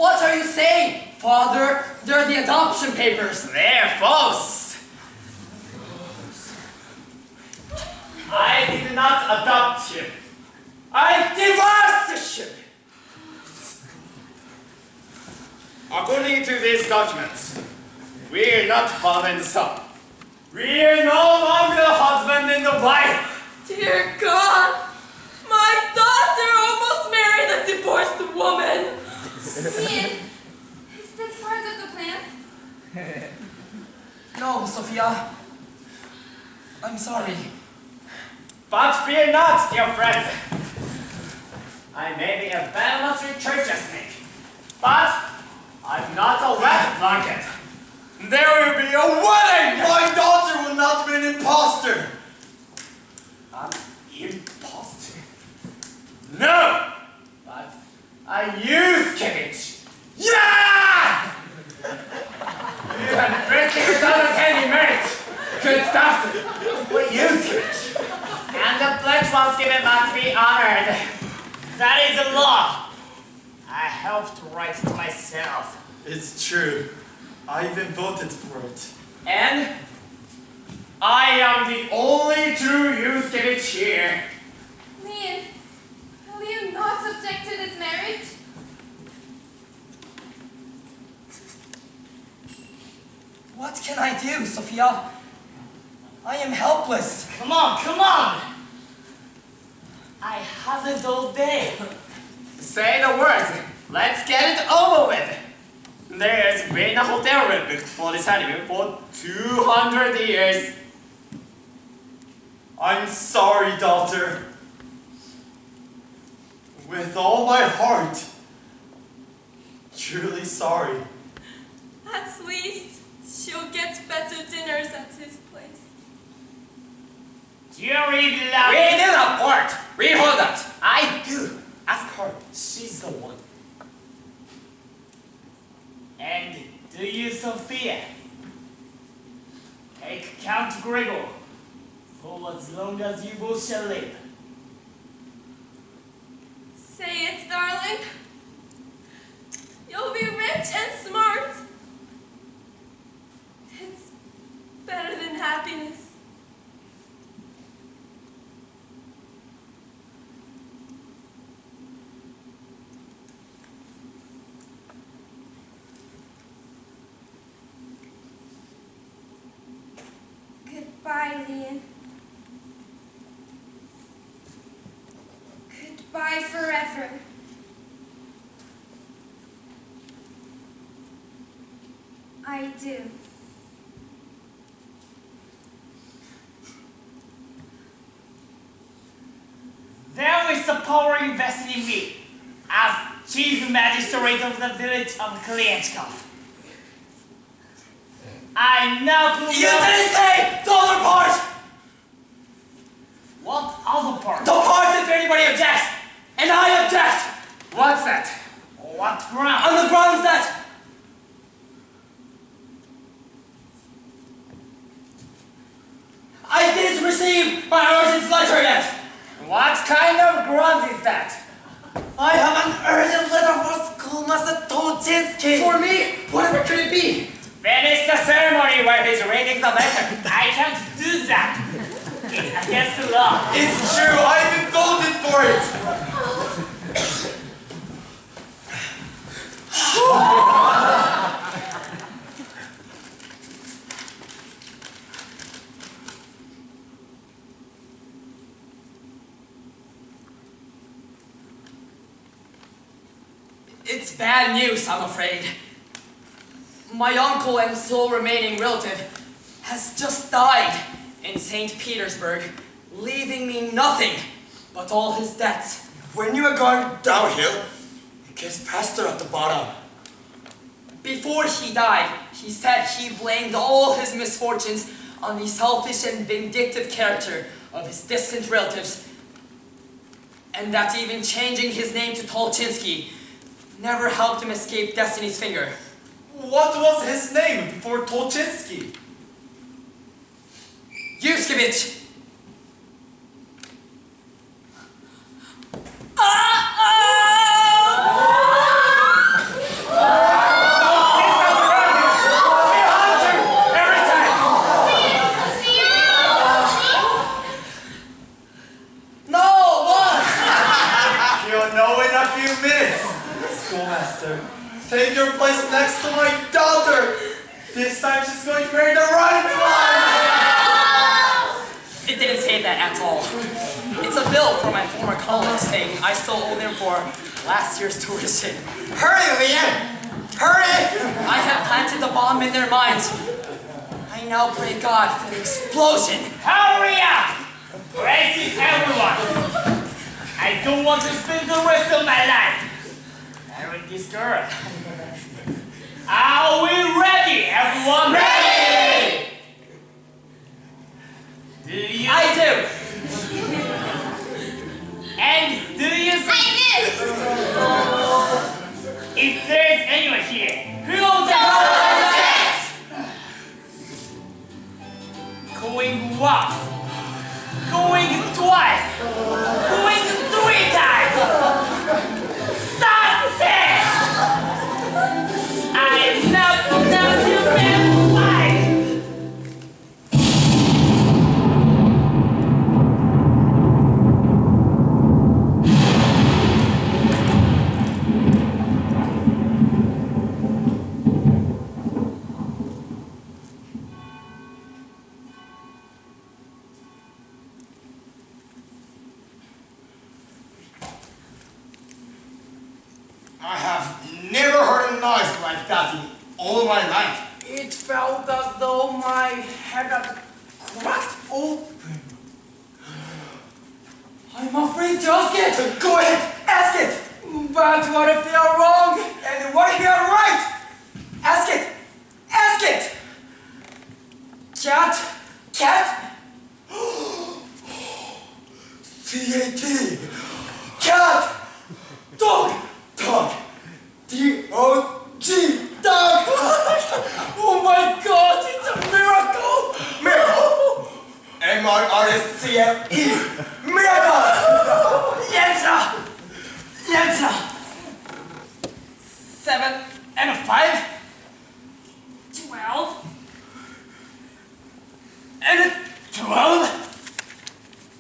What are you saying? Father, they're the adoption papers. They're false. I did not adopt him. I divorced him. According to these documents, we're not father and son. We're no longer husband and wife. Dear God, my daughter almost married a divorced woman. Ian, is this part of the plan? No, Sophia. I'm sorry. But fear not, dear friends. I may be a famous church snake, but I'm not a wet blanket. There will be a wedding! My daughter will not be an imposter! An imposter? No! But a Yuskevich! Yes! You can break your daughter's hand in marriage. Good stuff. What Yuskevich? And the pledge once given must be honored. That is the law. I helped write it myself. It's true. I even voted for it. And I am the only true Yuskevich here. Ian, will you not object to this marriage? What can I do, Sophia? I am helpless. Come on, come on! I hustled all day. Say the words. Let's get it over with. There's been a hotel room booked for this honeymoon for 200 years. I'm sorry, daughter. With all my heart. Truly sorry. At least she'll get better dinners at his place. Jury love. We did a part. We hold that. I do. Ask her. She's the one. And do you, Sophia? Take Count Gregor for as long as you both shall live. Say it, darling. You'll be rich and smart. It's better than happiness. Goodbye, Ian. Goodbye forever. I do. There is a power invested in me as chief magistrate of the village of Klienchkov. I now prove You didn't say the other part! What other part? The part if anybody objects! And I object! What's that? What ground? On the grounds that I didn't receive my urgent letter yet! What kind of ground is that? I have an urgent letter for Schoolmaster Tolchinsky! For me? Whatever could it be? Finish the ceremony where he's reading the letter. I can't do that. It's against the law. It's true. I even voted for it. It's bad news, I'm afraid. My uncle and sole remaining relative has just died in St. Petersburg, leaving me nothing but all his debts. When you are going downhill, it gets faster at the bottom. Before he died, he said he blamed all his misfortunes on the selfish and vindictive character of his distant relatives, and that even changing his name to Tolchinsky never helped him escape destiny's finger. What was his name before Tolchinsky? Yuskevich! few minutes. Schoolmaster, take your place next to my daughter. This time she's going to marry the right one. It didn't say that at all. It's a bill for my former colleagues saying I still owe them for last year's tuition. Hurry, Leanne! Hurry! I have planted the bomb in their minds. I now pray God for the explosion. Hurry up! Praise everyone! I don't want to spend the rest of my life marrying this girl. Are we ready, everyone? Ready! Do you? I do. And do you? I did! If there's anyone here who will going once, going twice, going 3 times. Stop it! I am not pronounced you man life. I have never heard a noise like that in all my life. It felt as though my head had cracked open. I'm afraid to ask it. Go ahead, ask it! But what if they are wrong? And what if they are right? Ask it. Ask it. Cat. Cat. C-A-T. Cat. Dog. Dog. D-O-G. Dog. Oh my God! It's a miracle. Miracle. M-I-R-S-C-L-E. Miracle. Yensa. Yensa. 7 and a 5 12. and a 12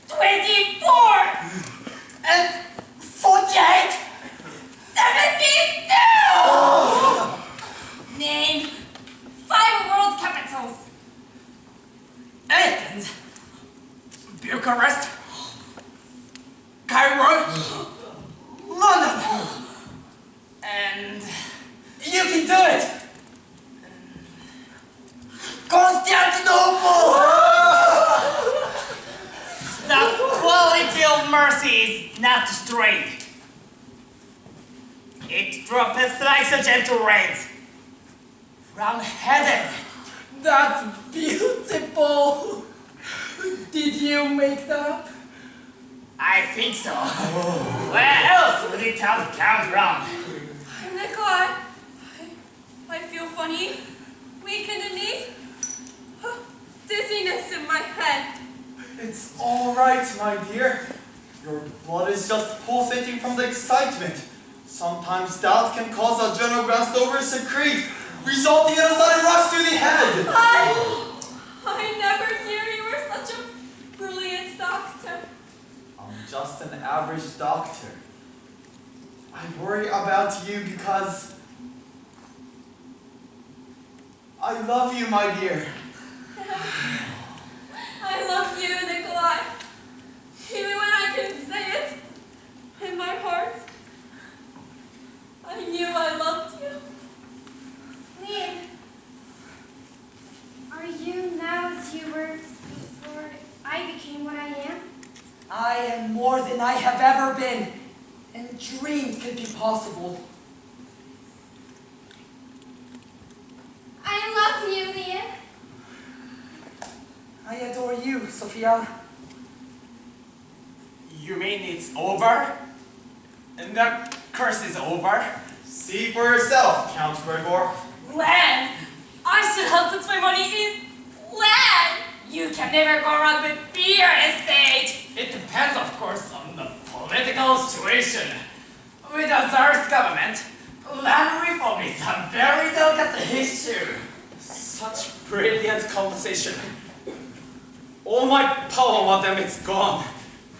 24. and 48. 72. Name 5 world capitals. Athens, Bucharest, Cairo, London, and you can do it. Constantinople. The quality of mercy is not straight. It drops like a gentle rain from heaven. That's beautiful. Did you make that up? I think so. Where else would it have come from? Nikolai, I feel funny, weak in the knees, dizziness in my head. It's all right, my dear. Your blood is just pulsating from the excitement. Sometimes doubt can cause adrenal glands to over-secrete, resulting in a sudden rush to the head. I never knew you were such a brilliant doctor. I'm just an average doctor. I worry about you because I love you, my dear. I love you, Nikolai. Even when I couldn't say it, in my heart, I knew I loved you. Liam, are you now as you were before I became what I am? I am more than I have ever been, and dreamed could be possible. I love you, Liam. I adore you, Sophia. You mean it's over? And the curse is over? See for yourself, Count Gregor. Land! I should have put my money in land! You can never go wrong with beer estate! It depends, of course, on the political situation. With the Tsar's government, land reform is a very delicate issue. Such brilliant conversation. All my power on them is gone.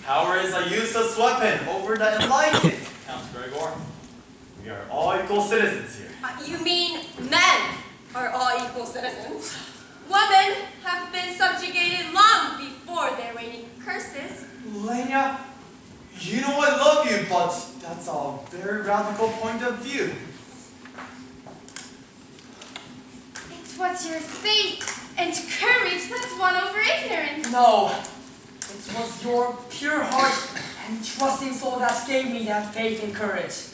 Power is a useless weapon over the enlightened. Count Gregor, we are all equal citizens here. You mean men are all equal citizens? Women have been subjugated long before their reigning curses. Lenya, you know I love you, but that's a very radical point of view. It was your faith and courage that won over ignorance. No, it was your pure heart and trusting soul that gave me that faith and courage.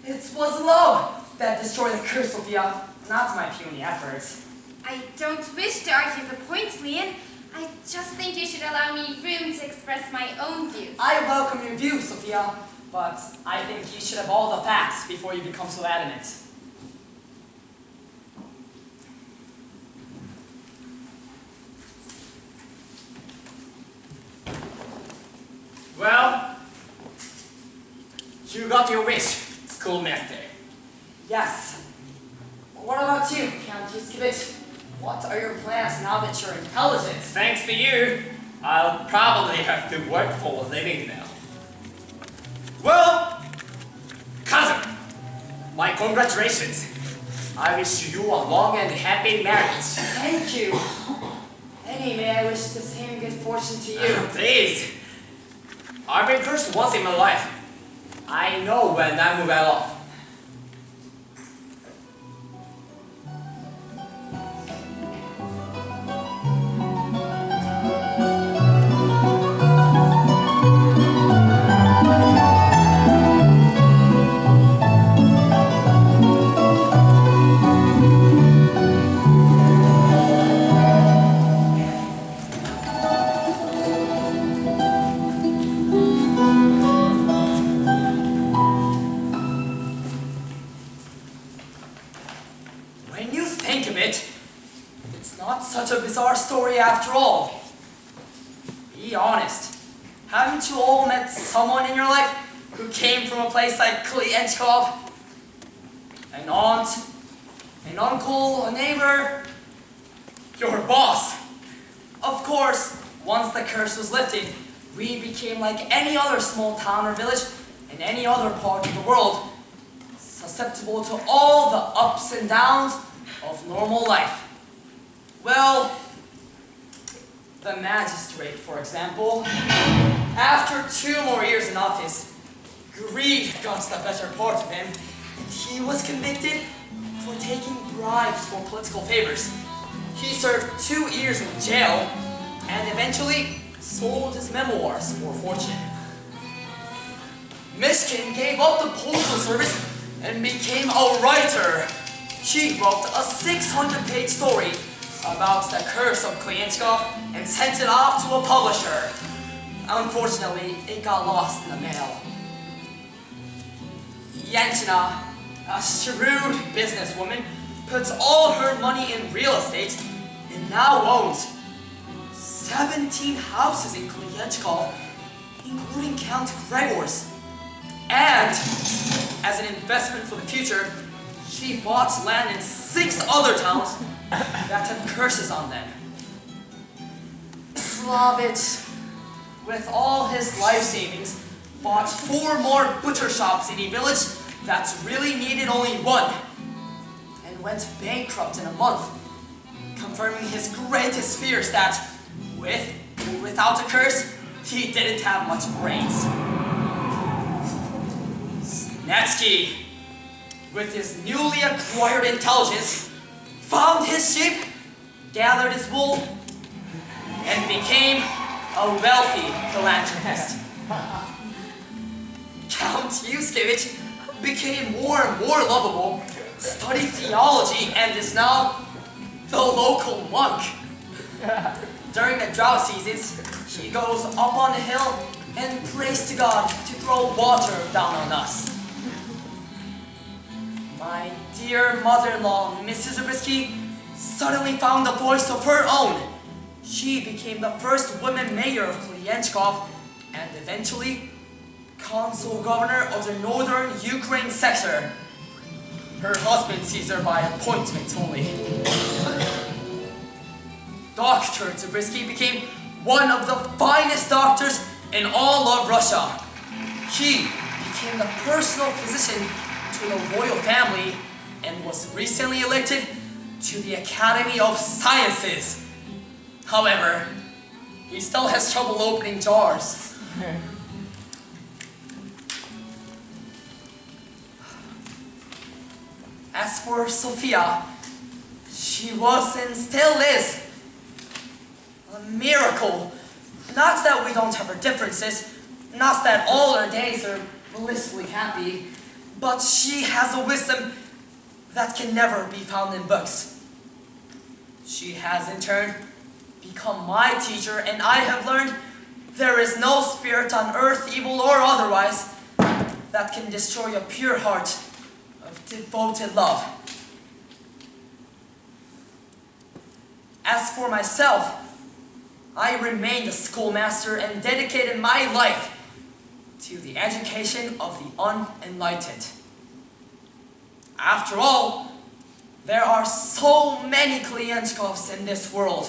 It was love that destroyed the curse, Sophia, not my puny efforts. I don't wish to argue the point, Leon. I just think you should allow me room to express my own views. I welcome your views, Sophia, but I think you should have all the facts before you become so adamant. Well, you got your wish, schoolmaster. Yes. What about you, Count Yuskevich? What are your plans now that you're intelligent? Thanks to you, I'll probably have to work for a living now. Well, cousin, my congratulations. I wish you a long and happy marriage. Thank you. Any, may I wish the same good fortune to you. Please. I've been cursed once in my life. I know when I'm well off. When you think of it, it's not such a bizarre story after all. Be honest. Haven't you all met someone in your life who came from a place like Klienchkov? An aunt, an uncle, a neighbor, your boss. Of course, once the curse was lifted, we became like any other small town or village in any other part of the world, susceptible to all the ups and downs of normal life. Well, the magistrate, for example, after 2 more years in office, greed got the better part of him, and he was convicted for taking bribes for political favors. He served 2 years in jail, and eventually sold his memoirs for a fortune. Mishkin gave up the postal service and became a writer. She wrote a 600-page story about the curse of Klienchkov and sent it off to a publisher. Unfortunately, it got lost in the mail. Yanchina, a shrewd businesswoman, puts all her money in real estate and now owns 17 houses in Klienchkov, including Count Gregor's. And, as an investment for the future, she bought land in 6 other towns that had curses on them. Slavich, with all his life savings, bought 4 more butcher shops in a village that really needed only 1, and went bankrupt in a month, confirming his greatest fears that, with or without a curse, he didn't have much brains. Snetsky, with his newly acquired intelligence, found his sheep, gathered his wool, and became a wealthy philanthropist. Count Yuskevich became more and more lovable, studied theology, and is now the local monk. During the drought seasons, he goes up on the hill and prays to God to throw water down on us. My dear mother-in-law, Mrs. Zabriskie, suddenly found a voice of her own. She became the first woman mayor of Klienchkov and eventually consul governor of the northern Ukraine sector. Her husband sees her by appointment only. Dr. Zabriskie became one of the finest doctors in all of Russia. He became the personal physician to the royal family and was recently elected to the Academy of Sciences. However, he still has trouble opening jars. As for Sophia, she was and still is a miracle. Not that we don't have our differences, not that all our days are blissfully happy, but she has a wisdom that can never be found in books. She has in turn become my teacher, and I have learned there is no spirit on earth, evil or otherwise, that can destroy a pure heart of devoted love. As for myself, I remained a schoolmaster and dedicated my life to the education of the unenlightened. After all, there are so many Klienchkovs in this world.